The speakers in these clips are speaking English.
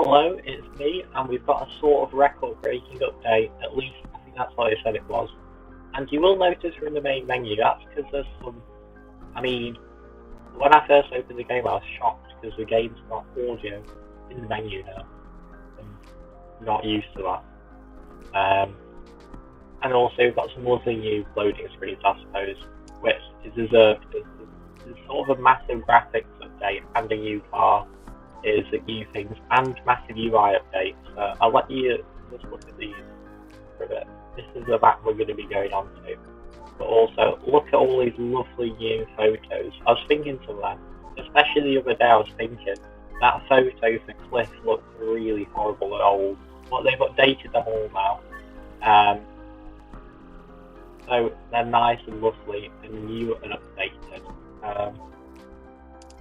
Hello, it's me, and we've got a sort of record-breaking update, at least I think that's what they said it was. And you will notice we're in the main menu, that's because there's some... I mean, when I first opened the game I was shocked because the game's got audio in the menu now. I'm not used to that. And also we've got some lovely new loading screens, I suppose, which is deserved. There's sort of a massive graphics update and a new car. Is the new things and massive UI updates. I'll let you just look at these for a bit. This is the map we're going to be going on to. But also, look at all these lovely new photos. I was thinking to them, especially the other day I was thinking, that photo for Cliff looks really horrible and old. But they've updated them all now. So they're nice and lovely and new and updated.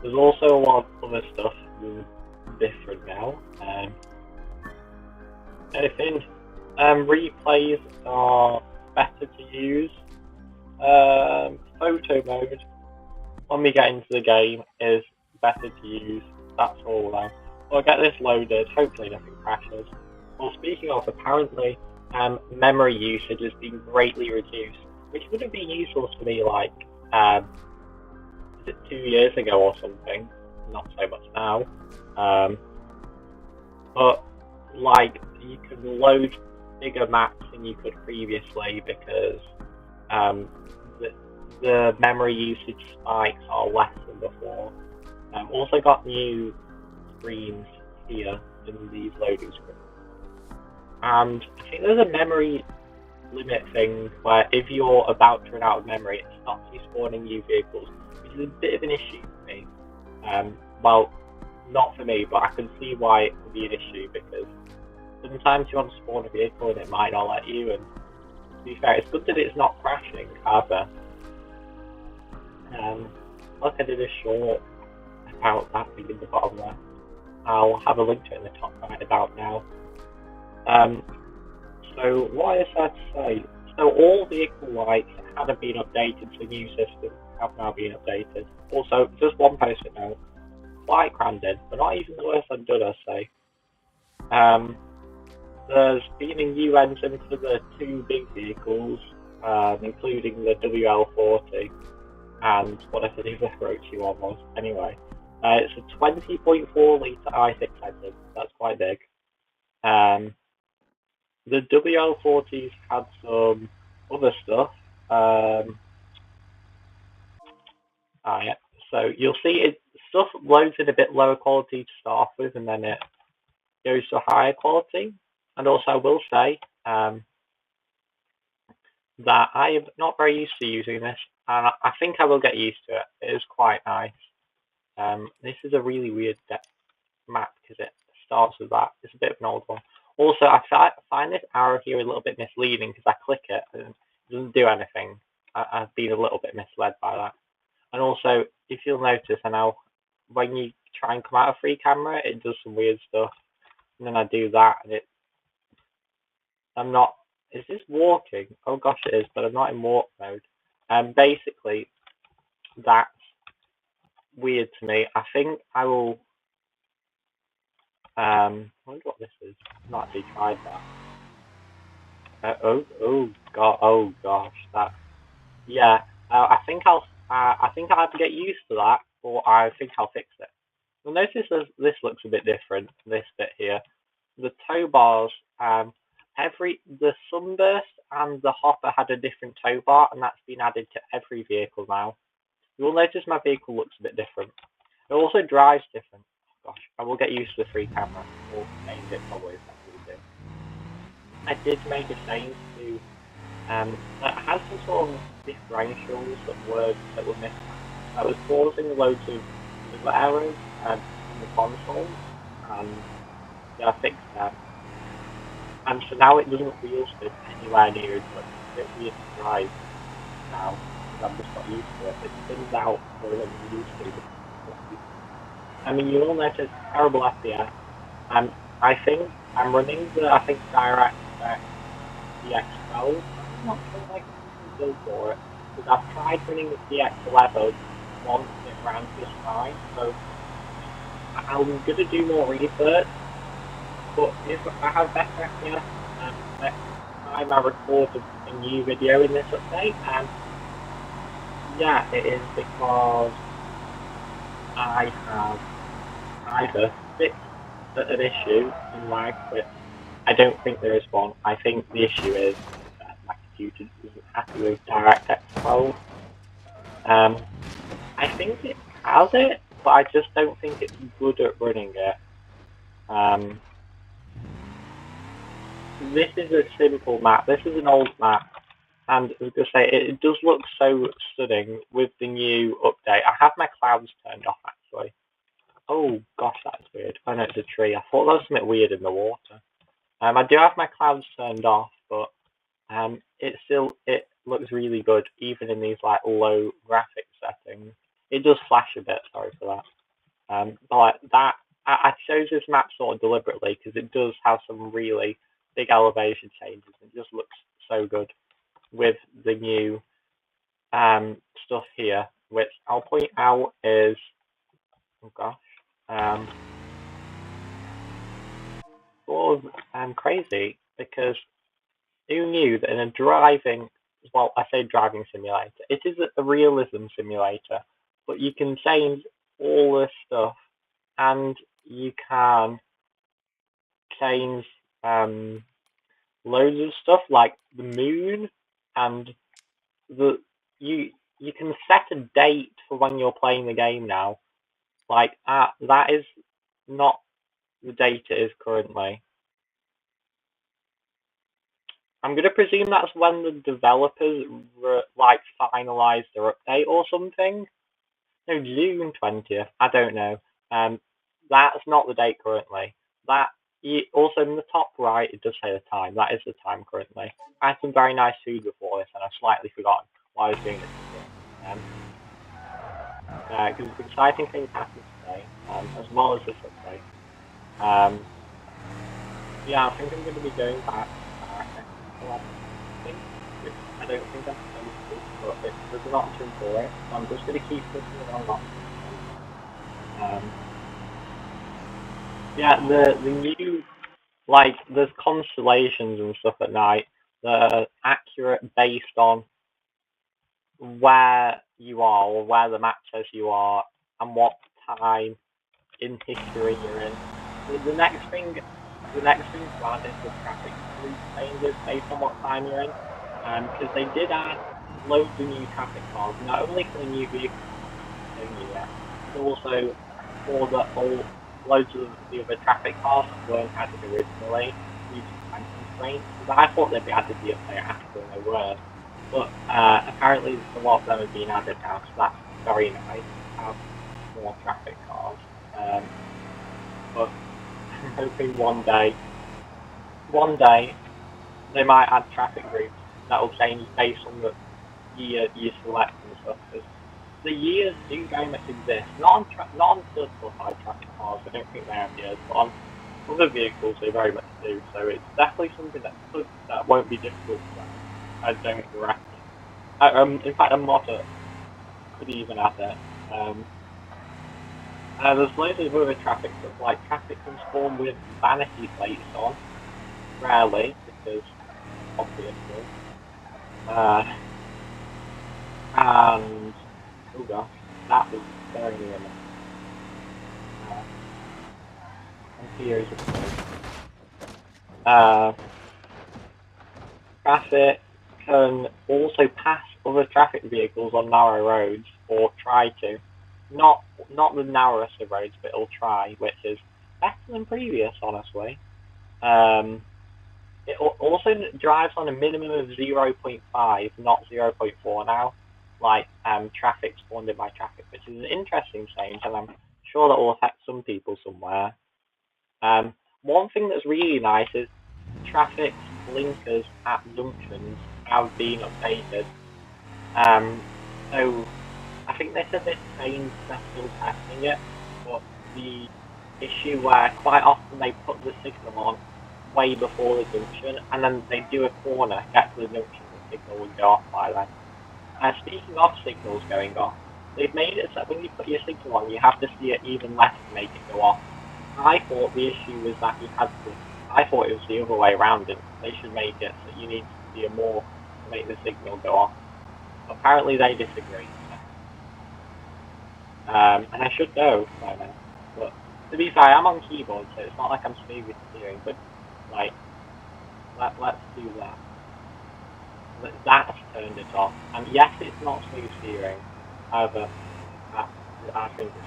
There's also a lot of other stuff different now. I think replays are better to use. Photo mode, when we get into the game, is better to use. That's all now. We'll get this loaded, hopefully nothing crashes. Well, speaking of, apparently memory usage has been greatly reduced, which would have been useful to me like 2 years ago or something, not so much now. But like you can load bigger maps than you could previously because the memory usage spikes are less than before. Also got new screens here in these loading screens, and I think there's a memory limit thing where if you're about to run out of memory, it stops you spawning new vehicles, which is a bit of an issue for me. Well, not for me, but I can see why it could be an issue because sometimes you want to spawn a vehicle and it might not let you, and to be fair, it's good that it's not crashing either. Look, I did a short about that thing in the bottom left. I'll have a link to it in the top right about now. So what is that to say? So all vehicle lights that hadn't been updated to the new system have now been updated. Also, just one post-it note. Flight grounded, but not even the worst I've done, I say. There's been a new engine for the two big vehicles, including the WL40 and whatever the other approachy one was. Anyway, it's a 20.4 litre i6 engine. That's quite big. The WL40s had some other stuff. Yeah. So you'll see stuff loads in a bit lower quality to start with, and then it goes to higher quality. And also, I will say that I am not very used to using this, and I think I will get used to it. It is quite nice. This is a really weird map because it starts with that. It's a bit of an old one. Also, I find this arrow here a little bit misleading because I click it and it doesn't do anything. I've been a little bit misled by that. And also, if you'll notice, when you try and come out of free camera, it does some weird stuff. And then I do that, and I'm not. Is this walking? Oh gosh, it is, but I'm not in walk mode. Basically, that's weird to me. I think I will. I wonder what this is. I've not actually tried that. Oh gosh, that. Yeah, I think I'll have to get used to that, or I think I'll fix it. You'll notice this looks a bit different. This bit here, the tow bars. The sunburst and the hopper had a different tow bar, and that's been added to every vehicle now. You'll notice my vehicle looks a bit different. It also drives different. Oh, gosh, I will get used to the free camera. Or change it probably if that's what we do. I did make a change to that has some sort of differentials that were missing. I was causing loads of little errors in the console, and yeah, I fixed that. And so now it doesn't feel spin anywhere near as much. It's weird to drive now, because I'm just not used to it. It spins out more than I'm used to. I mean, you will notice terrible FPS. And I think I'm running the DirectX DX12. I'm not sure I can build for it, because I've tried running the DX11 once and it ran just fine. So I'm going to do more research but if I have better FPS next time I record a new video in this update, yeah, it is because I have either fixed an issue in lag, but I don't think there is one. I think the issue is that my computer isn't happy with DirectX 12. I think it has it, but I just don't think it's good at running it. This is a simple map. This is an old map, and I was going to say, it does look so stunning with the new update. I have my clouds turned off, actually. Oh, gosh, that's weird. Oh, no, it's a tree. I thought there was something weird in the water. I do have my clouds turned off, but it looks really good, even in these, like, low graphics settings. It does flash a bit, sorry for that. But, like, that, I chose this map sort of deliberately, because it does have some really big elevation changes. It just looks so good with the new stuff here, which I'll point out is, oh gosh, sort of crazy, because who knew that in a driving, well, I say driving simulator, it is a realism simulator, but you can change all this stuff, and you can change loads of stuff like the moon, and you can set a date for when you're playing the game now. Like that is not the date it is currently. I'm gonna presume that's when the developers like finalize their update or something. No, June 20th. I don't know. That's not the date currently. Also in the top right, it does say the time. That is the time currently. I had some very nice food before this, and I've slightly forgotten why I was doing this. Because exciting things happen today, as well as this update. Yeah, I think I'm going to be going back to I don't think I'm supposed to, but there's an option for it, so I'm just going to keep pushing it on options. Yeah, the new, like, there's constellations and stuff at night that are accurate based on where you are, or where the map says you are, and what time in history you're in. The next thing to add is the traffic changes based on what time you're in, because they did add loads of new traffic cars, not only for the new vehicles yet, but also for loads of the other traffic cars that weren't added originally due to time constraints. Because I thought they'd be added the update after, and they were. But apparently a lot of them have been added now, so that's very nice to have more traffic cars. But I'm hoping one day, they might add traffic routes that will change based on the year you select and stuff. Because the years do very much exist, not on certified traffic cars. I don't think they have years, but on other vehicles they very much do. So it's definitely something that won't be difficult to add. I don't reckon. In fact, a modder could even add it. There's loads of other traffic stuff, like traffic can spawn with vanity plates on. Rarely, because obviously. And oh gosh, that was very near me. And here is a traffic can also pass other traffic vehicles on narrow roads, or try to. Not the narrowest of roads, but it'll try, which is better than previous, honestly. It also drives on a minimum of 0.5, not 0.4 now, like traffic spawned in my traffic, which is an interesting change, and I'm sure that will affect some people somewhere. One thing that's really nice is traffic blinkers at junctions have been updated. So I think they said they've changed, they're still testing it, but the issue where quite often they put the signal on way before the junction, and then they do a corner, get to the junction, the signal would go off by then. Speaking of signals going off, they've made it so when you put your signal on, you have to see it even less to make it go off. I thought the issue was that you had to. I thought it was the other way around, and they should make it so you need to steer more to make the signal go off. Apparently, they disagree. And I should know by now. But to be fair, I'm on keyboard, so it's not like I'm smooth with steering. But like, let's do that. That's turned it off. And yes, it's not smooth steering. However, I think it's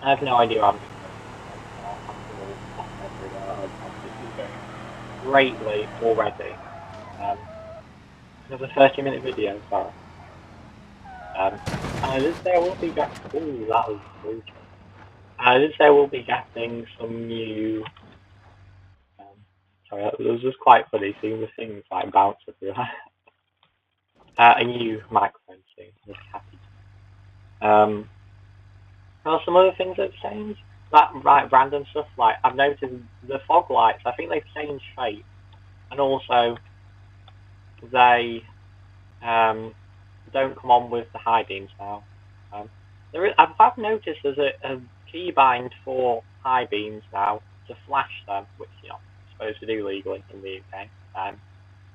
I have no idea how I'm doing greatly already. It was a 30-minute video, sorry. And I did say I will be getting. Ooh, that was brutal. I did say we'll be getting some new. Sorry, it was just quite funny seeing the things like bounce through. A new microphone soon. Just happy. Well, some other things that have changed. That right, random stuff like I've noticed the fog lights. I think they've changed shape, and also they don't come on with the high beams now. I've noticed there's a keybind for high beams now to flash them, which you're not supposed to do legally in the UK.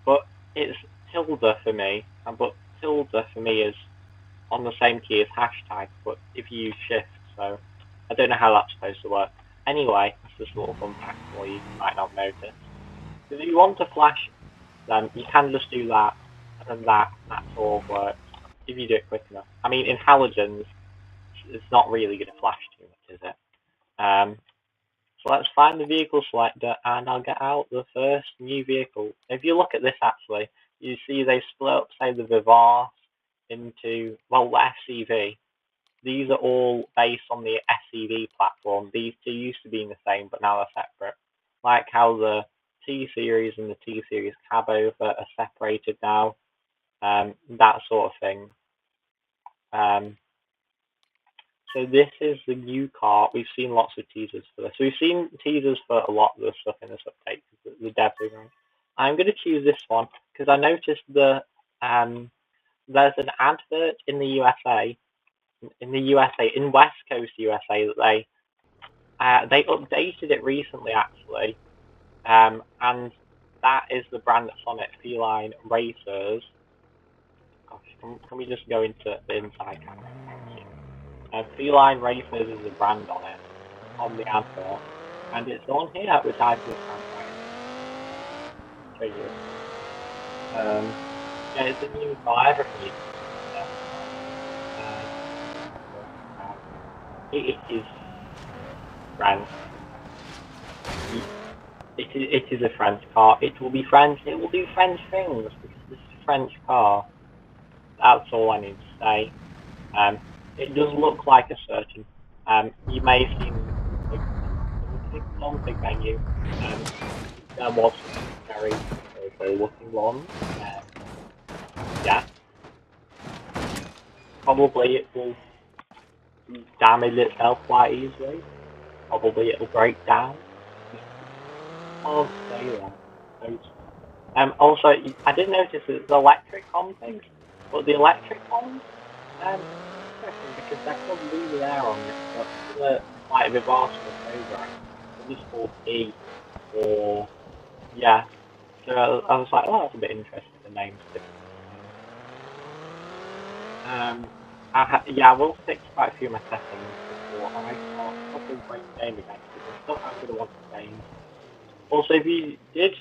But it's tilde for me, but tilde for me is on the same key as hashtag, but if you use shift, so I don't know how that's supposed to work. Anyway, that's just a little fun fact for you might not notice. If you want to flash them, you can just do that, and that all works if you do it quick enough. I mean, in halogens, it's not really going to flash too much, is it? So let's find the vehicle selector, and I'll get out the first new vehicle. If you look at this, actually, you see they split up, say, the Vivar into, well, the SCV. These are all based on the SCV platform. These two used to be in the same, but now they're separate. Like how the T-Series and the T-Series cab over are separated now. That sort of thing. So this is the new car. We've seen lots of teasers for this. We've seen teasers for a lot of the stuff in this update. The devs are going. I'm going to choose this one because I noticed there's an advert in the USA, in West Coast USA, that they updated it recently actually, and that is the brand that's on it, Feline Racers. Gosh, can we just go into the inside camera? Feline Racers is the brand on it, on the advert, and it's on here, which I just show you. Yeah, it's a new car. Everything it is French. It is a French car. It will be French. It will do French things because this is a French car. That's all I need to say. It does look like a certain. You may have seen the config menu. There was some very looking one. Yeah. Probably it will damage itself quite easily. Probably it will break down. Can't say that. Also, I did notice that the electric configs, but the electric ones, interesting because they're probably there on it, but the like a reversible program, they're just called E, or yeah. So I was like, oh, that's a bit interesting. The name's different. I will fix quite a few of my settings before I start probably playing the game again because I still am going to want to change. Also, if you did,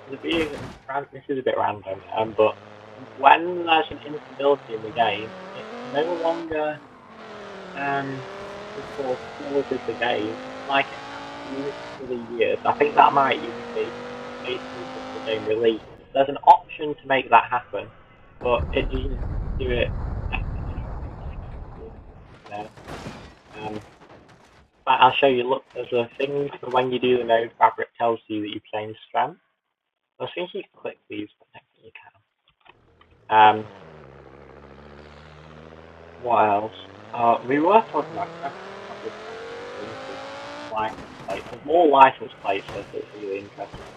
this is a bit random, but when there's an instability in the game, it no longer pauses the game like it has for the years. I think that might even be basically just the game release. There's an option to make that happen, but it doesn't do it. I'll show you. Look, there's a thing for when you do the node fabric tells you that you change strength. I think you can click these, but I think you can. What else? We were talking about license plates. There's more license plates, so it's really interesting.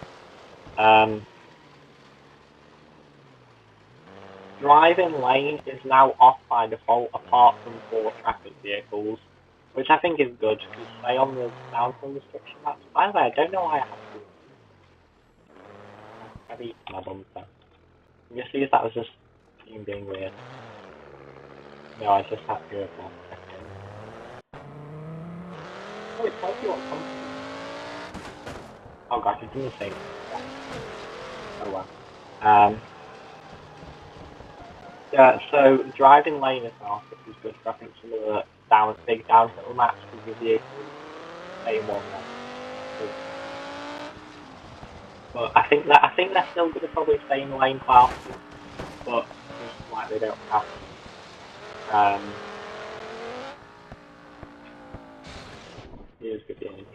Driving lane is now off by default, apart from for traffic vehicles. which I think is good, because say on the downhill restriction maps, by the way, I don't know why I have to do it. I've eaten my bumper. I'm just see if that was just being weird. No, I just have to go back. Oh, it tells you what company. Oh gosh, it's in the same. Oh well. Yeah, so driving lane is now, which is good for I think some of the big downhill maps because the vehicles same one there. But I think they're still going to probably stay in lane classes, but just like they don't have to. Here's the thing.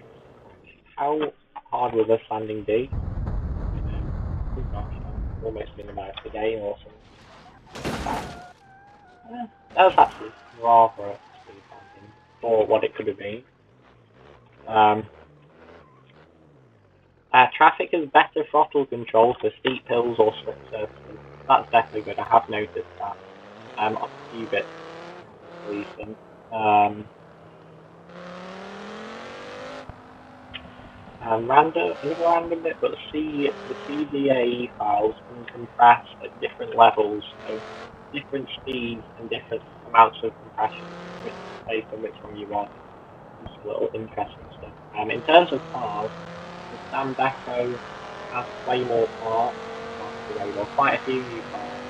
How hard will this landing be? Oh gosh, I've almost minimized the game or something. That was actually rather smooth landing for what it could have been. Traffic has better throttle control for steep hills or slick surfaces. That's definitely good. I have noticed that. On a few bits recent. Another random bit, but the CDA files can compress at different levels, so different speeds and different amounts of compression, based on which one you want. Just a little interesting stuff. In terms of cars, the Sam Deco has way more parts, quite a few new cars.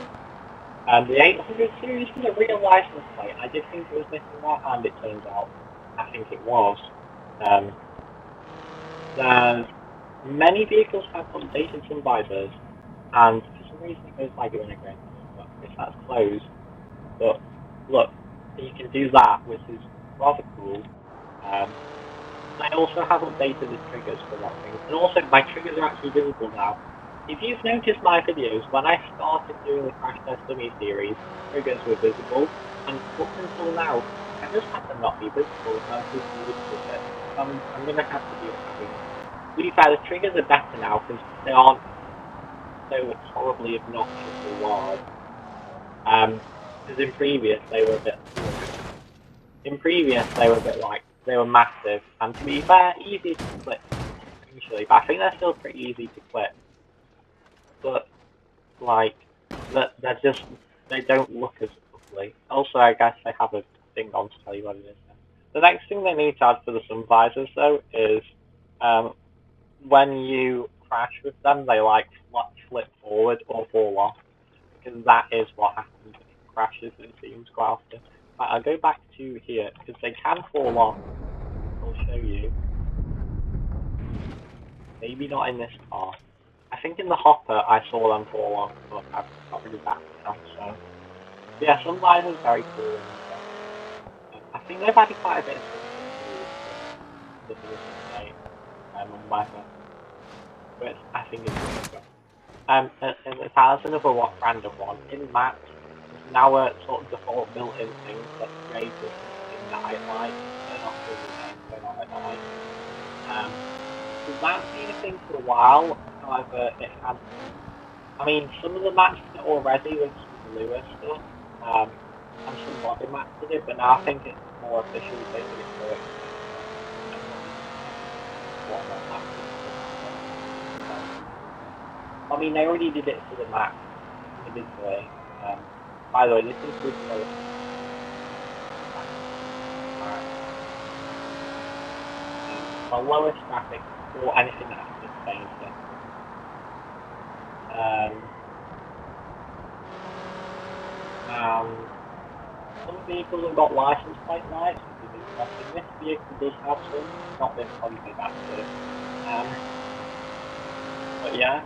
The 800 series is a real license plate. I did think it was missing that, and it turns out I think it was. There's many vehicles have updated sun visors, and for some reason it goes like it when I go into it, but if that's closed. But look, you can do that, which is rather cool. I also have updated the triggers for that thing, and also my triggers are actually visible now. If you've noticed my videos, when I started doing the Crash Test Dummy series, triggers were visible, and up until now, I just have them not be visible, so I'm just with it. I'm going to have to do something. To be fair, the triggers are better now, because they aren't so horribly obnoxious or wild. Because in previous, they were a bit like, they were massive, and to be fair, easy to clip, usually, but I think they're still pretty easy to clip. But, like, they're just, they don't look as ugly. Also, I guess they have a thing on to tell you what it is. The next thing they need to add for the sun visors, though, is, when you crash with them, they, like, flip forward or fall off. Because that is what happens when it crashes, it seems, quite often. But I'll go back to here, because they can fall off. I'll show you. Maybe not in this car. I think in the hopper I saw them fall off, but I've got rid of that now, so... Yeah, sun visors is very cool and stuff. I think they've added quite a bit of stuff to on weather. But I think it's really good. And there's another random one. In maps, there's now a sort of default built-in thing that creates in night light, turn off during the day, turn on at night. That's been a thing for a while, however, it had... I mean, some of the maps did it already with some newer stuff, and some modern maps did it, but now I think it's more officially that it works. I mean, they already did it for the map, individually. By the way, this includes the lowest graphic or anything that has been changed it. Some vehicles have got license plate lights, which is interesting. This vehicle does have some, not this obviously that's but yeah.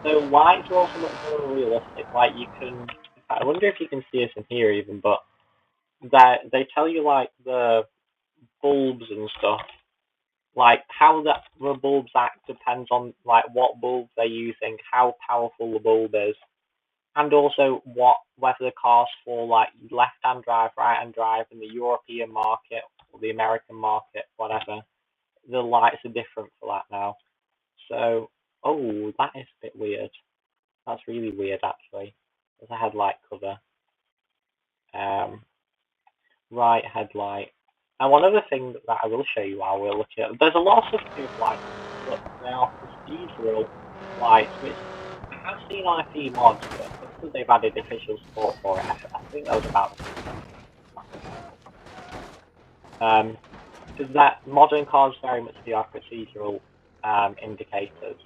So lights are also much more realistic. Like you can, I wonder if you can see this in here even, but they tell you like the bulbs and stuff. Like how the bulbs act depends on like what bulbs they're using, how powerful the bulb is, and also whether the cars for like left-hand drive, right-hand drive in the European market or the American market, whatever. The lights are different for that now. So, oh, that is a bit weird. That's really weird, actually. There's a headlight cover. Right headlight. And one other thing that I will show you while we're looking at, there's a lot of stuff to do with lights. Look, they are procedural lights, which I have seen on a few mods, but because they've added official support for it, I think that was about because that modern cars very much do have procedural indicators.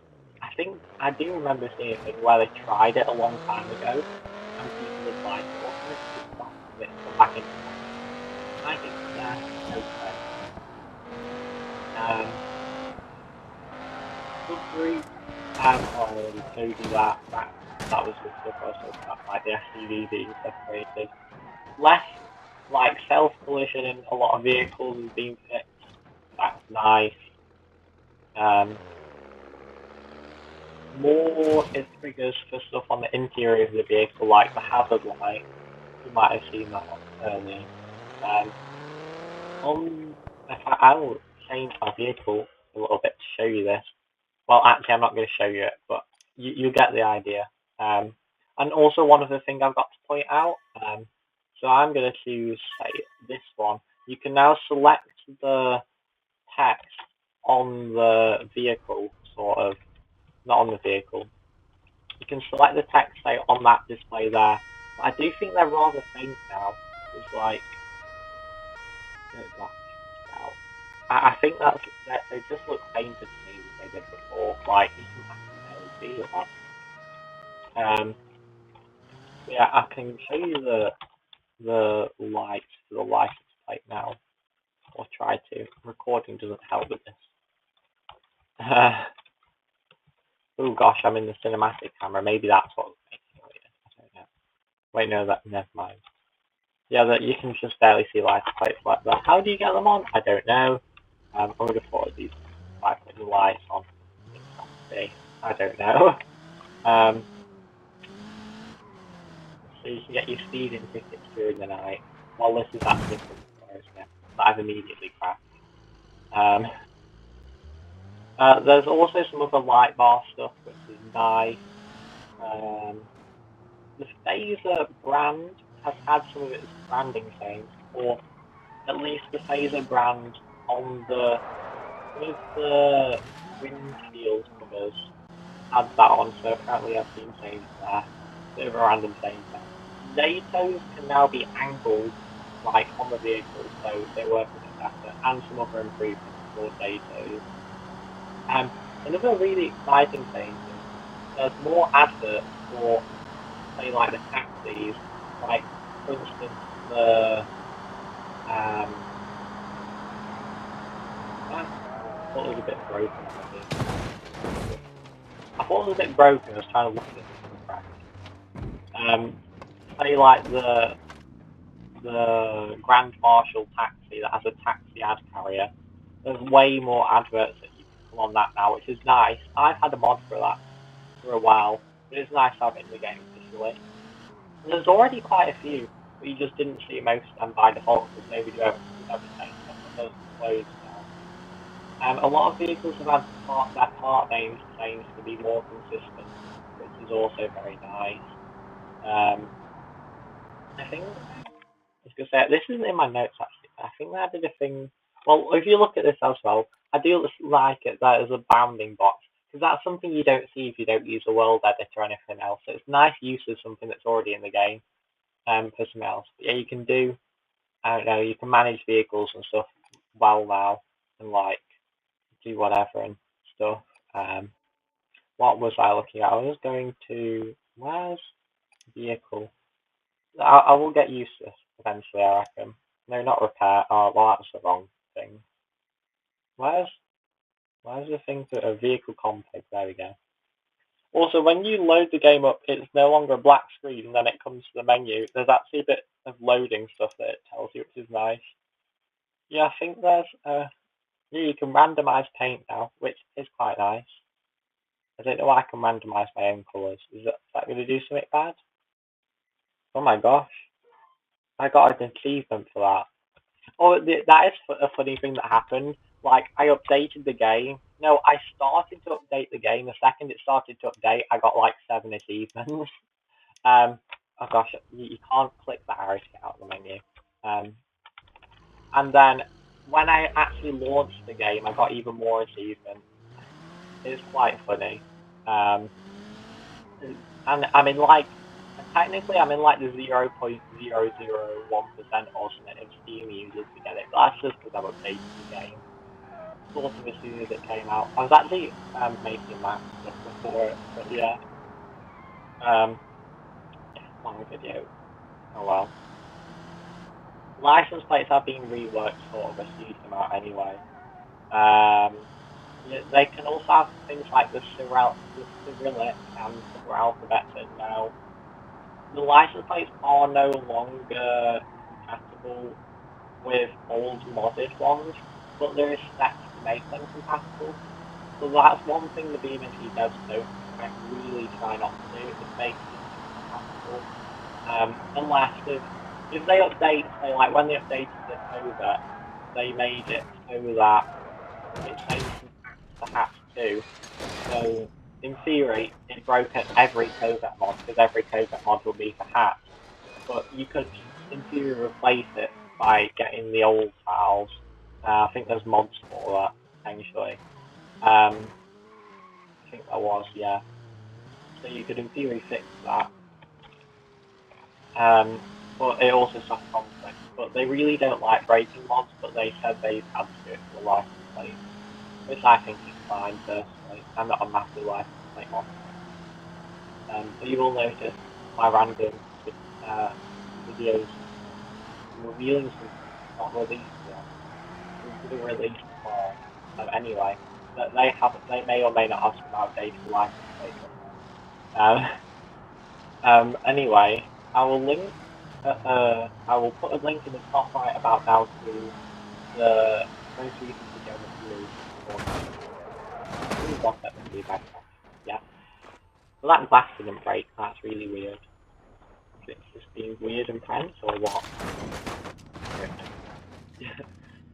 I do remember seeing a thing where they tried it a long time ago, and people was like, "What's this? It's not it come back into action." I think that's okay. Good group. I already showed you that. That was the stuff I was talking about, like the SUV being separated. Less like self-collision in a lot of vehicles has been fixed. That's nice. More is triggers for stuff on the interior of the vehicle, like the hazard light. You might have seen that earlier. I will change my vehicle a little bit to show you this. Well, actually, I'm not going to show you it, but you get the idea. And also, one other thing I've got to point out. So I'm going to choose, say, this one. You can now select the text on the vehicle, sort of. Not on the vehicle. You can select the text, say, on that display there. But I do think they're rather faint now. It's like... I think that they just look fainter to me than they did before. Like, you can actually see them. Yeah, I can show you the lights for the license plate now. Or try to. Recording doesn't help with this. Oh gosh, I'm in the cinematic camera. Maybe that's what was making it weird. I don't know. Wait, no, never mind. Yeah, that you can just barely see license plates like that. How do you get them on? I don't know. I would have thought these by putting the lights on. I don't know. So you can get your speeding tickets during the night. Well, this is actually isn't it? That I've immediately crashed. There's also some other light bar stuff, which is nice. The Phaser brand has had some of its branding changed, or at least the Phaser brand on the with the windshield covers had that on, so apparently I've seen changed there. Bit of a random change there. Datos can now be angled like on the vehicle, so they work a bit better, and some other improvements for Datos. Another really exciting thing is there's more adverts for, say, like the taxis, like for instance the I thought it was a bit broken. I thought it was a bit broken. I was trying to look at it. Say like the Grand Marshal taxi that has a taxi ad carrier. There's way more adverts that you can come on that now, which is nice. I've had a mod for that for a while, but it's nice to have it in the game officially. And there's already quite a few, but you just didn't see most of them by default because nobody ever changed them. Those are closed now. A lot of vehicles have had their part names changed to be more consistent, which is also very nice. I think I was going to say, this isn't in my notes actually. I think they added a thing. Well, if you look at this as well, I do like it that there's a bounding box, because that's something you don't see if you don't use a world editor or anything else. So it's nice use of something that's already in the game for something else. But yeah, you can do, I don't know, you can manage vehicles and stuff well now, and like do whatever and stuff. What was I looking at? I was going to, where's vehicle? I will get used to this eventually, I reckon. No, not repair. Oh, well, that's the wrong thing. Where's the thing for a vehicle config? There we go. Also, when you load the game up, it's no longer a black screen, and then it comes to the menu. There's actually a bit of loading stuff that it tells you, which is nice. Yeah, I think there's yeah, you can randomize paint now, which is quite nice. I don't know why I can randomize my own colours. Is that going to do something bad? Oh my gosh. I got an achievement for that. Oh, that is a funny thing that happened. Like, I updated the game. No, I started to update the game. The second it started to update, I got like 7 achievements. Oh gosh, you can't click the arrow to get out of the menu. And then when I actually launched the game, I got even more achievements. It's quite funny. And I'm in like, technically I'm in like the 0.001% or something of Steam users to get it, but that's just because I've updated the game. Sort of as soon as it came out. I was actually making that stuff before it, but yeah. Long video. Oh well. License plates have been reworked sort of a huge amount anyway. They can also have things like the Cyrillic and other alphabets in now. The license plates are no longer compatible with old modded ones, but there is steps to make them compatible. So that's one thing the BeamNG does do. I really try not to do, is make things compatible. Unless if they update, say like when they updated this over, they made it so that it changed from hats to hats too. So in theory, it broke every covert mod because every covert mod will be for hats. But you could, in theory, replace it by getting the old files. I think there's mods for that potentially. I think there was, yeah. So you could, in theory, fix that. But it also suffers conflict. But they really don't like breaking mods, but they said they've had to do it for the license plate, which I think is fine personally. I'm not a massive license plate mod. But you will notice my random videos revealing something not released yet. It's been released before. Anyway, that they may or may not have some outdated license plates on there. Anyway, I will link. I will put a link in the top right about now to the most recent video that we released before. Yeah. Well, that glass didn't break. That's really weird. It's just being weird and tense, or what?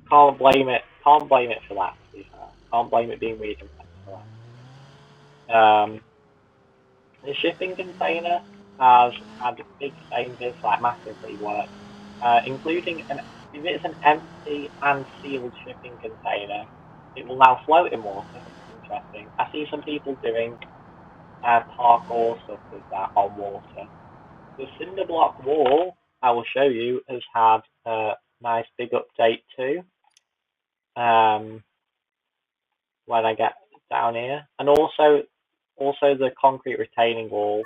Can't blame it. Can't blame it for that. To be fair, can't blame it being weird and tense for that. The shipping container has had big changes, like massive rework, including if it's an empty and sealed shipping container, it will now float in water. Interesting. I see some people doing parkour stuff with that on water. The cinder block wall, I will show you, has had a nice big update too. When I get down here, and also the concrete retaining wall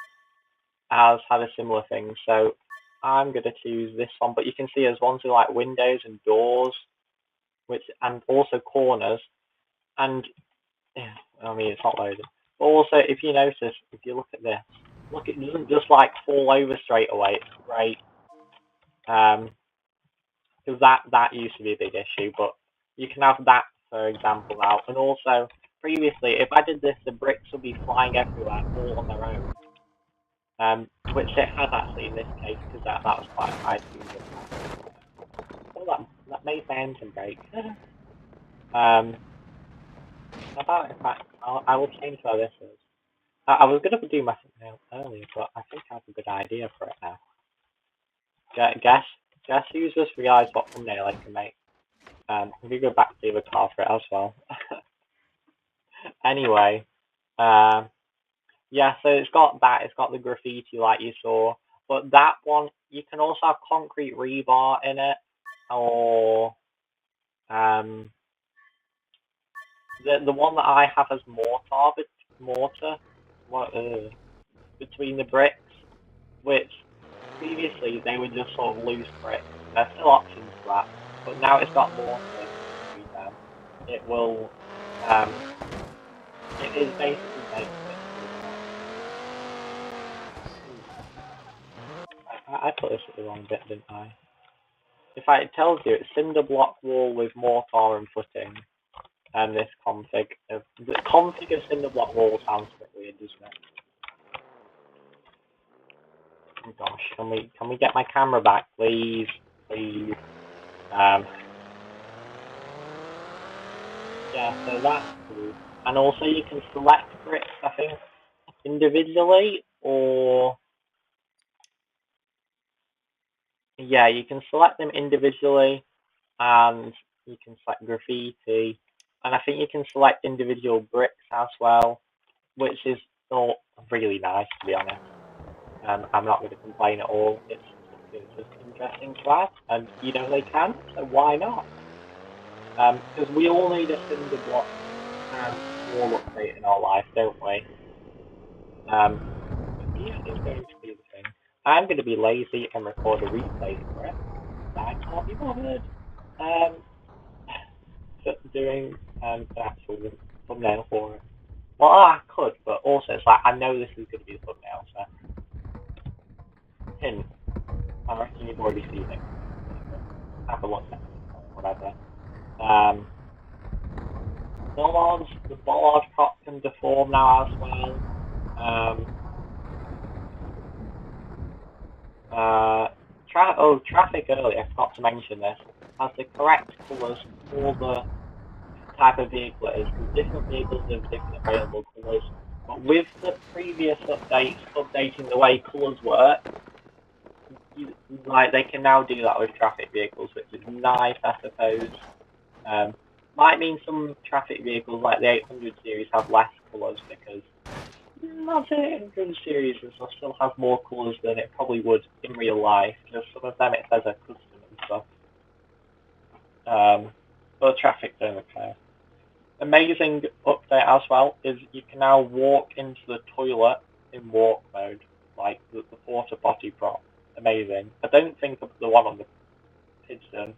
has had a similar thing. So I'm gonna choose this one, but you can see there's ones with like windows and doors, and also corners, and I mean it's not loaded. But also, if you notice, if you look at this, look, it doesn't just like fall over straight away. It's great. Because that used to be a big issue, but you can have that, for example, now. And also, previously, if I did this, the bricks would be flying everywhere, all on their own. Which it has actually in this case, because that was quite a high speed. Oh, that made my engine break. About, in fact, I will change where this is. I was going to do my thumbnail earlier, but I think I have a good idea for it now. Guess who's just realised what thumbnail I can make. If you go back to the other car for it as well. Anyway, yeah, so it's got that, it's got the graffiti like you saw, but that one, you can also have concrete rebar in it, or the one that I have as mortar between the bricks, which previously they were just sort of loose bricks. There's still options for that, but now it's got mortar between them. It will, it is basically made I put this at the wrong bit, didn't I? In fact, it tells you it's cinder block wall with mortar and footing, and this config. The config of cinder block wall sounds a bit weird, doesn't it? Oh gosh, can we get my camera back, please? Please. Yeah, so that's cool. And also you can select bricks, I think, individually, or yeah, you can select them individually, and you can select graffiti, and I think you can select individual bricks as well, which is all really nice, to be honest. I'm not going to complain at all. It's just interesting to add, and they can, so why not? Because we all need a cinder block wall update in our life, don't we? Yeah, it's going to be the thing. I'm going to be lazy and record a replay for it. I can't be bothered doing an actual thumbnail for it. Well, I could, but also it's like I know this is going to be the thumbnail, so hint. I reckon you've already seen it. Have a look at it or whatever. The bollard prop can deform now as well. Traffic earlier, I forgot to mention this, has the correct colours for the type of vehicle it is, because different vehicles have different available colours. But with the previous updates updating the way colours work, they can now do that with traffic vehicles, which is nice, I suppose. Might mean some traffic vehicles like the 800 series have less colours, because the 800 series and stuff still has more colours than it probably would in real life. Just some of them it says are custom and stuff. But traffic don't care. Amazing update as well is you can now walk into the toilet in walk mode, like the porta potty prop. Amazing. I don't think of the one on the Pigeon.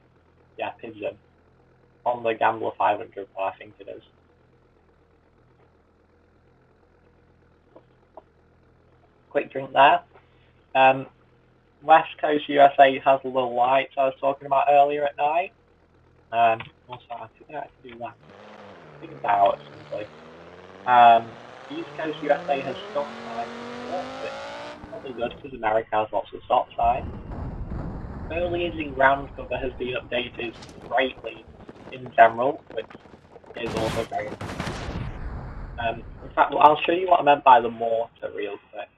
Yeah, Pigeon. On the Gambler 500 one, I think it is. Quick drink there. West Coast USA has the little lights I was talking about earlier at night. Also, I think I can do that. Think about it simply. East Coast USA has stop signs support, which is probably good because America has lots of stop signs. Foliage and ground cover has been updated greatly in general, which is also very interesting. In fact, I'll show you what I meant by the mortar real quick.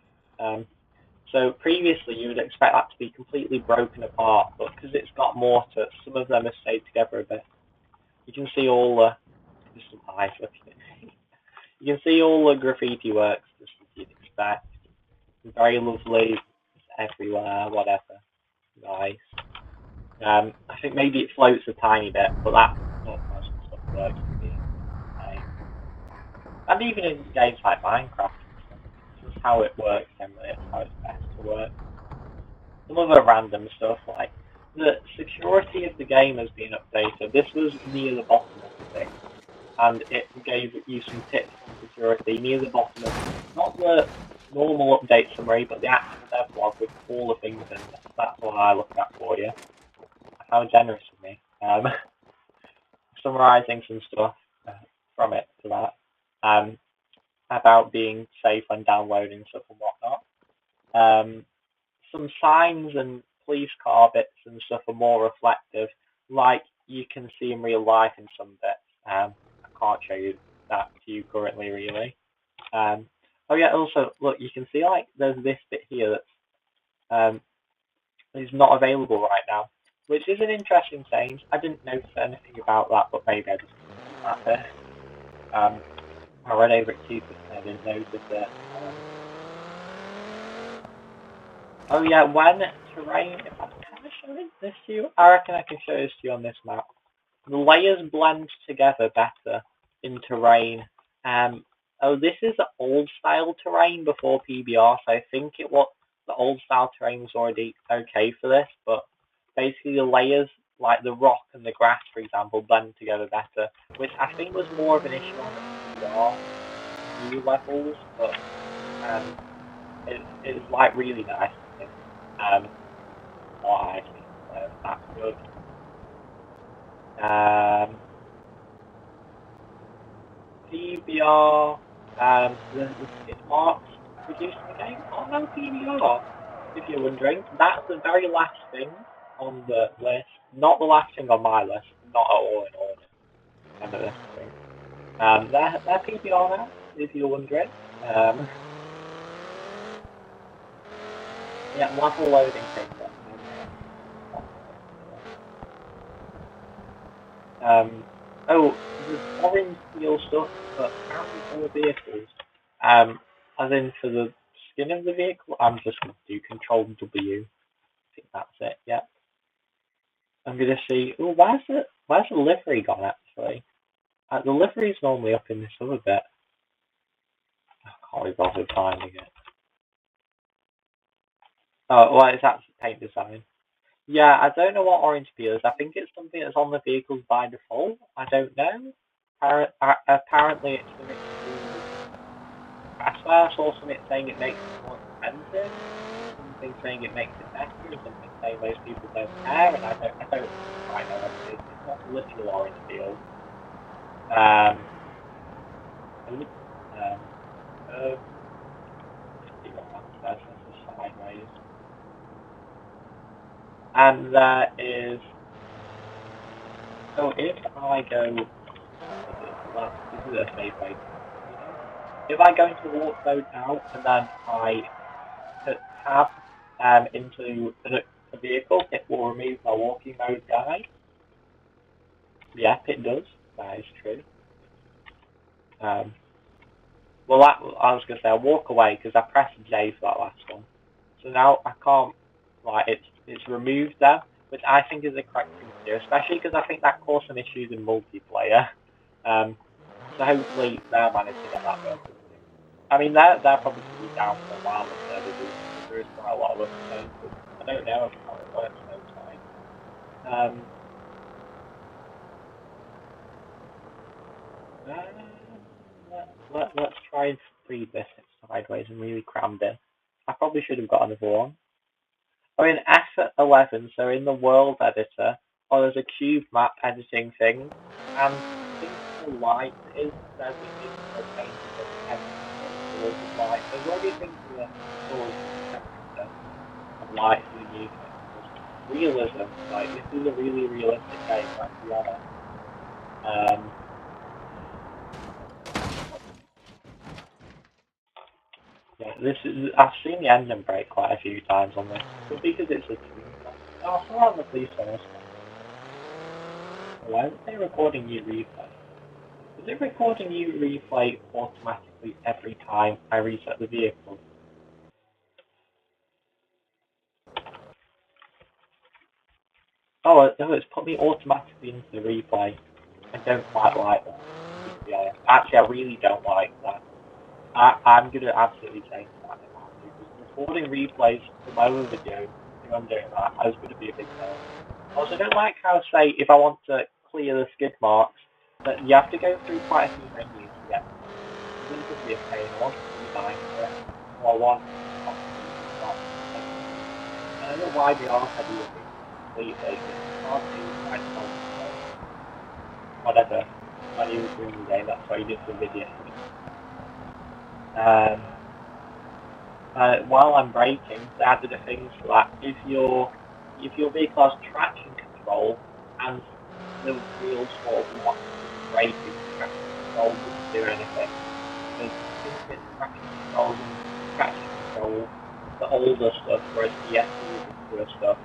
So previously you would expect that to be completely broken apart, but because it's got mortar, some of them have stayed together a bit. You can see all the... Just some eyes looking at me. You can see all the graffiti works, just as you'd expect. Very lovely, everywhere, whatever. Nice. I think maybe it floats a tiny bit, but that's not how some stuff works. And even in games like Minecraft and stuff, this is how it works generally, it's how it's best to work. Some other random stuff, like the security of the game has been updated. This was near the bottom of the thing, and it gave you some tips on security near the bottom of, not the normal update summary, but the actual devlog with all the things in it. That's what I look at for you. How generous of me. Summarising some stuff from it to that. About being safe when downloading stuff and whatnot. Some signs and police car bits and stuff are more reflective, like you can see in real life in some bits. I can't show you that to you currently, really. Oh yeah, also, look, you can see like there's this bit here that is not available right now, which is an interesting change. I didn't notice anything about that, but maybe I just didn't that bit. I read over it too quickly, I didn't notice it. Oh yeah, when terrain, if I can show this to you, I reckon I can show this to you on this map. The layers blend together better in terrain. This is the old style terrain before PBR, so I think the old style terrain was already okay for this, but basically the layers, like the rock and the grass, for example, blend together better, which I think was more of an issue on the PBR new levels, but it's like really nice. I think that's good. PBR, the skid marks reduced in the game. Oh no, PBR, if you're wondering. That's the very last thing on the list. Not the last thing on my list. Not at all in order. Kind of this thing. They're PBR now, if you're wondering. Yeah, level loading takes up. Oh, there's orange steel stuff, but apparently all vehicles. As in for the skin of the vehicle, I'm just going to do Control W. I think that's it. Yeah. I'm going to see. Oh, where's the livery gone actually? The livery's normally up in this other bit. I can't be bothered finding it. Oh, well, it's actually paint design. Yeah, I don't know what orange peel is. I think it's something that's on the vehicles by default. I don't know. Apparently, it's something to do with. I swear I saw something saying it makes it more expensive. Something saying it makes it better, and something saying most people don't care, and I don't quite know what it is. It's not literal orange peel. Let's see what that says. This is sideways. And there is. So if I go. This is a safe way. If I go into walk mode now and then I put tab into a vehicle, it will remove my walking mode guide. Yep, it does. That is true. Well, I was going to say, I'll walk away because I pressed J for that last one. So now I can't, it's removed them, which I think is the correct thing to do, especially because I think that caused some issues in multiplayer. So hopefully they'll manage to get that working. I mean, they're probably going to be down for a while with services, because there is quite a lot of updates, but I don't know how it works outside. Let's try and read this sideways and really crammed in. I probably should have got another one. Oh, in F11, so in the world editor, there's a cube map editing thing, and I think the light is says it needs to change the temperature of light. There's already things for the temperature of light you use it. Realism, like this is a really realistic game, let's be honest. Yeah, this is. I've seen the engine break quite a few times on this. Could be because it's a team. Oh, so on the police on this one. Why isn't it recording new replay? Is it recording new replay automatically every time I reset the vehicle? Oh, no, it's put me automatically into the replay. I don't quite like that, to be honest. Actually, I really don't like that. I'm going to absolutely change that if I have to, because recording replays for my other videos, if I'm doing that, is going to be a big no. Also, I don't like how, say, if I want to clear the skid marks, that you have to go through quite a few menus to get them. It's going to be a pain. I want to be nice for it. Or I want to I don't know why they are heavy with it completely. It's hard to find something. Whatever. When you were doing the game, that's why you did the video. While I'm braking, they added a thing for that. If your vehicle has traction control and the wheels sort of lock braking, traction control doesn't do anything. Because since it's traction control, the older stuff, whereas the S is the newer stuff.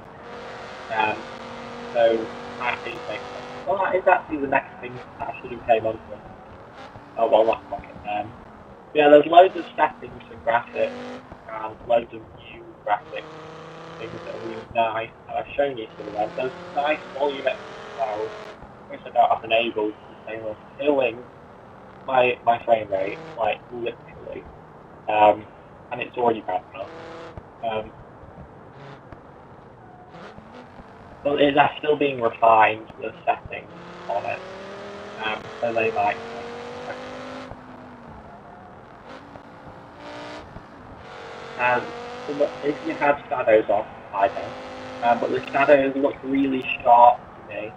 So that makes sense. Well, that is actually the next thing that I should have came on to. Oh well, that's fine. Yeah, there's loads of settings for graphics and loads of new graphics, things that are really nice, and I've shown you some of them. There's nice volumetric styles, which I don't have enabled, because they were killing my frame rate, like literally, and it's already bad enough. But they're still being refined, the settings on it, so they might. If you have shadows off, I don't. But the shadows look really sharp to me.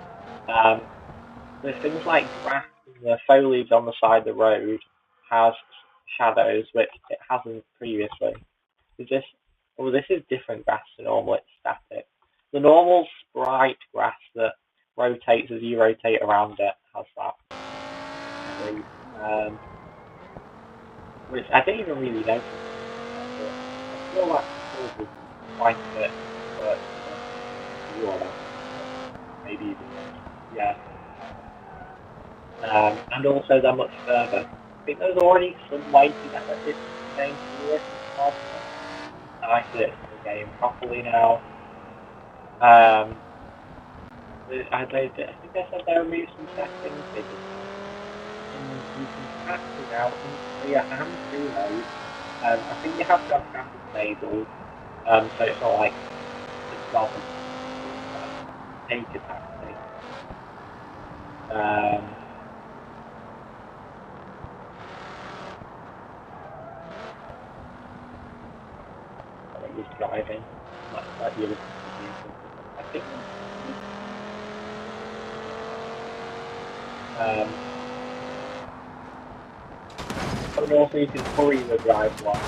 There's things like grass and the foliage on the side of the road has shadows, which it hasn't previously. This is different grass to normal, it's static. The normal sprite grass that rotates as you rotate around it has that. Which I didn't even really notice. I feel like it's quite a bit, but maybe even, yeah. And also they're much further. I think there's already some way to get that this game to work as nice that it's the game properly now. I think they said they removed some settings. They just and you can practice it out in clear and free mode. I think you have to have graphics enabled, so it's not like the 12 like naked actually. It was driving, like the other vehicle. I think. And also you can hurry the drive one.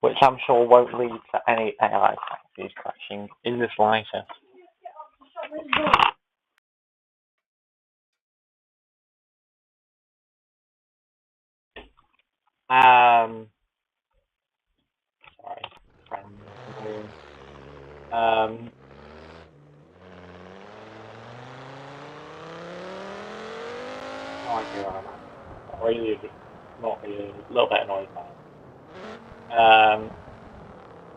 Which I'm sure won't lead to any AI taxis crashing in the slightest. Sorry, friends. No idea why I'm really, not really, a little bit annoyed by it.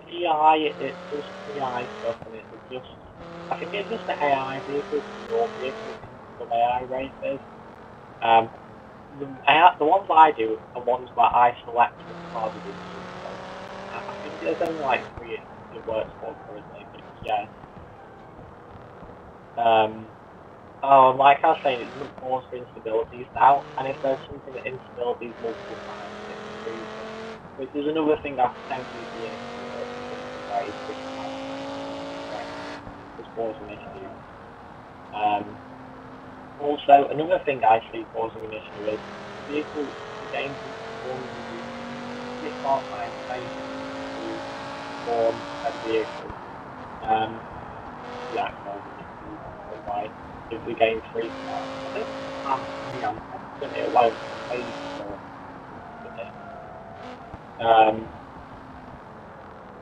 PI, it's just PI stuff, and it's just, I think it's just the AI vehicles and your vehicles and some AI races. The ones I do are ones where I select the cars of the I think there's only like 3 it works for currently, but yeah. Like I was saying, it doesn't pause for instabilities now, and if there's something that instabilities multiple times, it improves it. Which is another thing that's potentially being ways which is causing issues. Also, another thing I see causing an issue is the games is performing it can't find space to form a vehicle. Yeah, causing issues. Why if the game's free start? I think I'm confident it won't pay for it.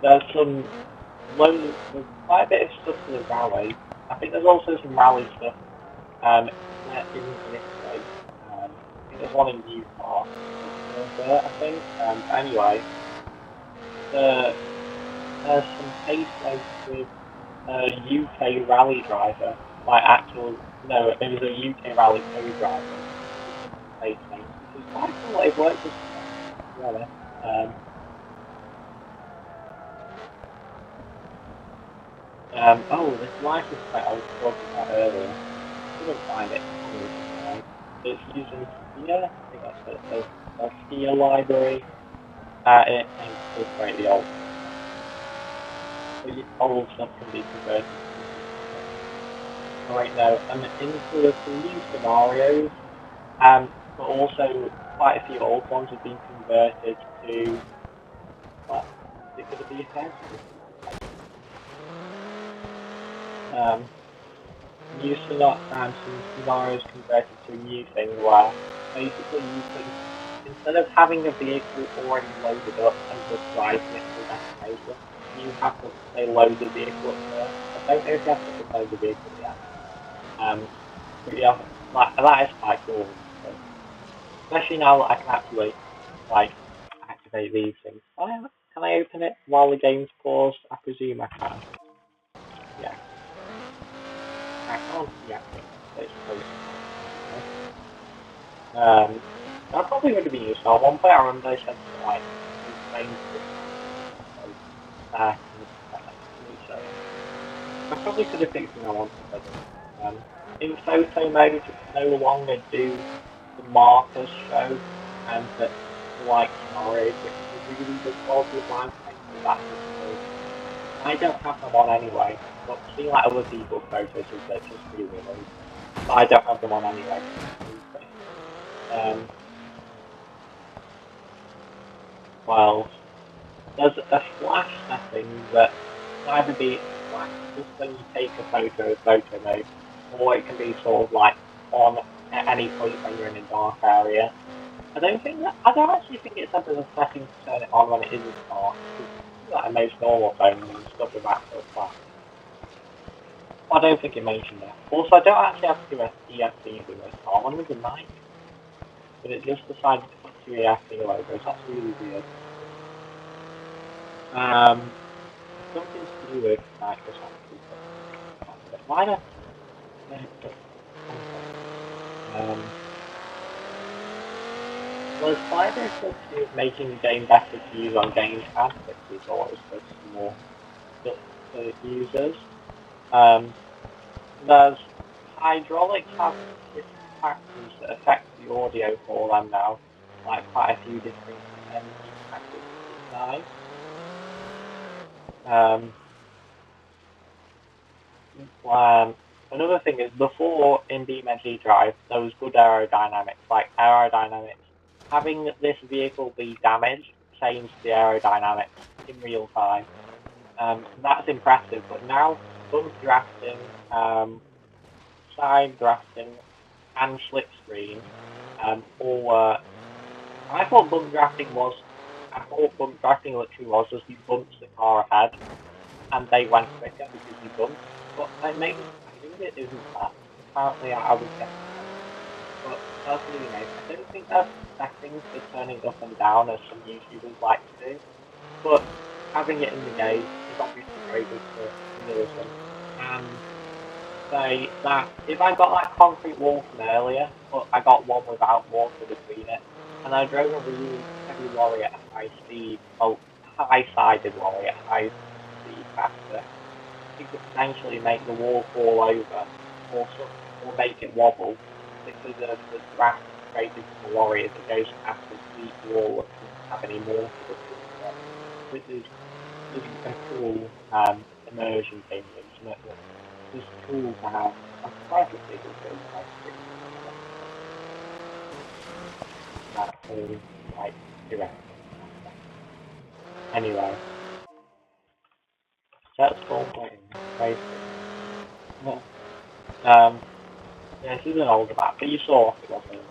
There's quite a bit of stuff for the rally. I think there's also some rally stuff that isn't in its place. I think there's one in Utah, I think. Anyway, there's some pace race with a UK rally driver, like actual, no, it was a UK rally co-driver, pace race, which is quite cool. It worked as well, to be honest. This license plate I was talking about earlier. I couldn't find it. It's using Sia. I think that's what it says. A Sia library. It incorporates the old. The old stuff can be converted. Right now, and into some new scenarios. But also quite a few old ones have been converted to. What? Is it going to be a house? New some scenarios converted to a new thing where basically you can, instead of having a vehicle already loaded up and just driving it to the destination, you have to say load the vehicle at first. I don't know if you have to load the vehicle yet. But yeah, that is quite cool. So, especially now that I can actually activate these things. Can I open it while the game's paused? I presume I can. Yeah. I can't deactivate it. That probably would have been useful. At one point I remember they said like I probably could have fixed it I wanted to. In photo mode it's no longer do the markers show and that like scenarios which is really good quality of life for that. I don't have them on anyway, but seeing like other people's photos is just really weird. But I don't have them on anyway. Well, there's a flash setting that can either be flash just when you take a photo mode, or it can be sort of like on at any point when you're in a dark area. I don't actually think it's a bit of a setting to turn it on when it isn't dark. Like most normal phones and stuff with that sort of class. I don't think it mentioned that. Also, I don't actually have two ESCs in this car. One was a night, but it just decided to put two ESC logos. That's really weird. Something to do with Microsoft. Why not? Well, it's quite difficult to do with making the game better to use on gamepad, which we thought was supposed to be more for users. There's hydraulics have different factors that affect the audio for them now, like quite a few different NG factors inside. Another thing is, before in BeamNG.Drive, there was good aerodynamics, like aerodynamics. Having this vehicle be damaged changed the aerodynamics in real time. That's impressive, but now bump drafting, side drafting, and slipstream all work. I thought bump drafting literally was just you bumped the car ahead and they went quicker because you bumped. But maybe I think it isn't that. Apparently I would guess. But personally, I don't think there's settings for turning up and down as some YouTubers like to do. But having it in the game is obviously very good for realism. And say that if I got that concrete wall from earlier, but I got one without water between it, and I drove a really heavy lorry at high speed, high-sided lorry at high speed faster, it could potentially make the wall fall over, or make it wobble, because of the draft created from the lorry as it goes past the steep wall that doesn't have any mortar between it, which is a cool immersion thing. It's cool to have. I'm surprised that people do that whole, like, direct. Anyway. That's all point, basically. Yeah, this is an older map, but you saw it, wasn't it?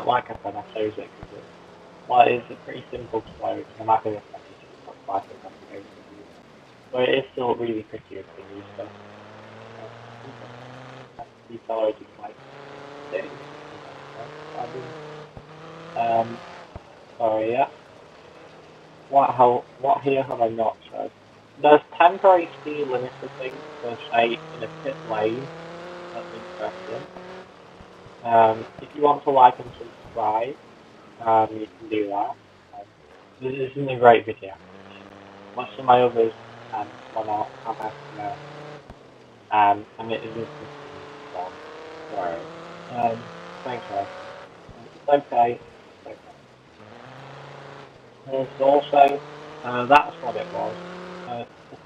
Like I said, I chose it because it's a pretty simple flow. It's no matter if but it is still really pretty to use stuff. These fellows just like sorry, yeah. What here have I not said? There's temporary speed limiter things for say in a pit lane. That's interesting. If you want to like and subscribe, you can do that. This isn't a great video. Most of my others one out have asked now. And it isn't long. Sorry. Thanks guys. It's okay. There's also that's what it was.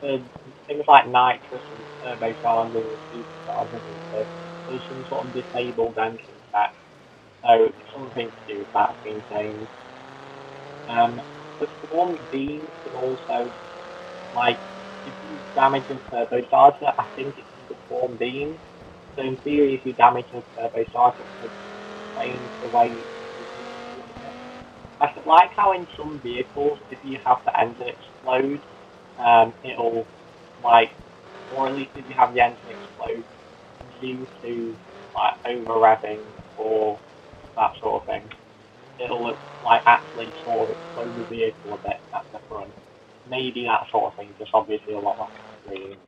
Things like nitrous and turbocharging and supercharging and stuff. There's some sort of disabled engine stack. So something to do with that being changed. The formed beam can also, like, if you damage a turbocharger, I think it can deform beam. So in theory, if you damage a turbocharger, it could change the way you I like how in some vehicles, if you have the engine explode, it'll, like, or at least if you have the engine explode due to, like, over-revving or that sort of thing, it'll, like, actually sort of explode the vehicle a bit at the front. Maybe that sort of thing, just obviously a lot less extreme.